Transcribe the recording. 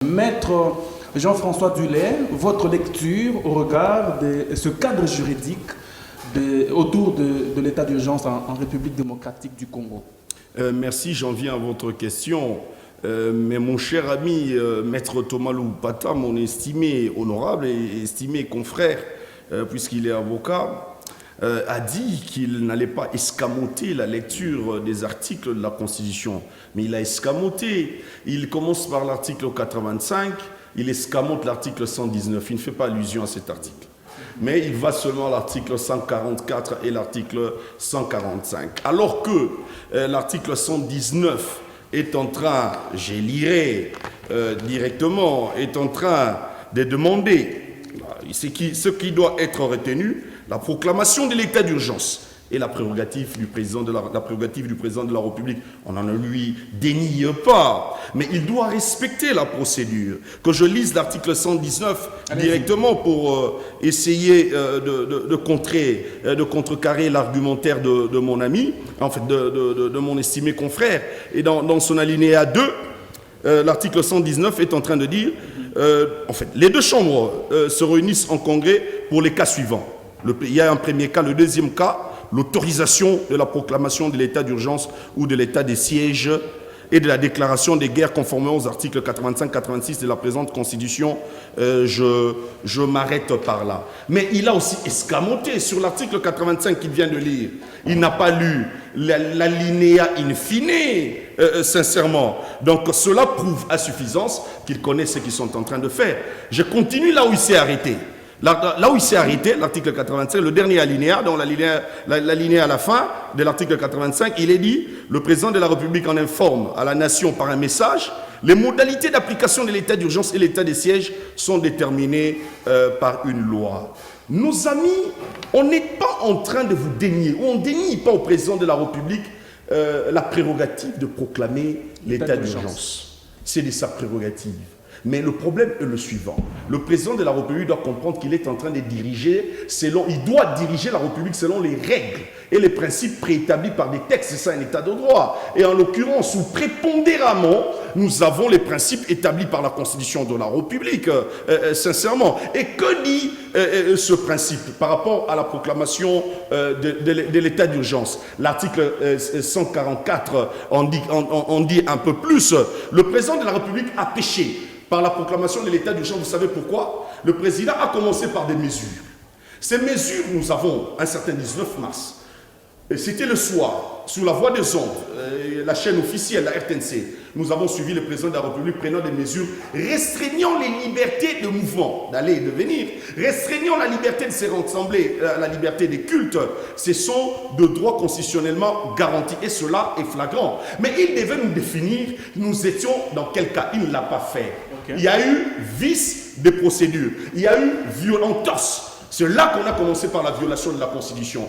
Maître Jean-François Dulay, votre lecture au regard de ce cadre juridique autour de l'état d'urgence en République démocratique du Congo. Merci, j'en viens à votre question. Mais mon cher ami, Maître Thomas Loupata, mon estimé honorable et estimé confrère, puisqu'il est avocat, a dit qu'il n'allait pas escamoter la lecture des articles de la Constitution. Mais il a escamoté. Il commence par l'article 85, il escamote l'article 119. Il ne fait pas allusion à cet article. Mais il va seulement à l'article 144 et l'article 145. Alors que l'article 119 est en train, je lirai directement, est en train de demander ce qui doit être retenu, la proclamation de l'état d'urgence et la prérogative du président de la République. On n'en lui dénie pas, mais il doit respecter la procédure. Que je lise l'article 119 directement pour essayer de contrecarrer l'argumentaire de mon ami, en fait de mon estimé confrère. Et dans son alinéa 2, l'article 119 est en train de dire, en fait, les deux chambres se réunissent en congrès pour les cas suivants. Il y a un premier cas, le deuxième cas, l'autorisation de la proclamation de l'état d'urgence ou de l'état de siège et de la déclaration des guerres conformément aux articles 85-86 de la présente Constitution. Je m'arrête par là. Mais il a aussi escamoté sur l'article 85 qu'il vient de lire. Il n'a pas lu l'alinéa in fine, sincèrement. Donc cela prouve à suffisance qu'il connaît ce qu'ils sont en train de faire. Je continue là où il s'est arrêté. Là où il s'est arrêté, l'article 85, le dernier alinéa, dans l'alinéa à la fin de l'article 85, il est dit « Le président de la République en informe à la nation par un message. Les modalités d'application de l'état d'urgence et l'état de siège sont déterminées par une loi. » Nos amis, on n'est pas en train de vous dénier, ou on ne dénie pas au président de la République la prérogative de proclamer l'état d'urgence. C'est de sa prérogative. Mais le problème est le suivant. Le président de la République doit comprendre qu'il est en train de diriger il doit diriger la République selon les règles et les principes préétablis par des textes. C'est ça un état de droit. Et en l'occurrence, où prépondéramment, nous avons les principes établis par la Constitution de la République, sincèrement. Et que dit ce principe par rapport à la proclamation de l'état d'urgence? L'article 144 en dit un peu plus. Le président de la République a péché par la proclamation de l'état d'urgence. Vous savez pourquoi? Le président a commencé par des mesures. Ces mesures, nous avons un certain 19 mars. C'était le soir, sous la voix des ondes, la chaîne officielle, la RTNC. Nous avons suivi le président de la République prenant des mesures restreignant les libertés de mouvement, d'aller et de venir, restreignant la liberté de se rassembler, la liberté des cultes. Ce sont de droits constitutionnellement garantis et cela est flagrant. Mais il devait nous définir, nous étions dans quel cas. Il ne l'a pas fait. Okay. Il y a eu vice de procédure, il y a eu violentos. C'est là qu'on a commencé par la violation de la Constitution.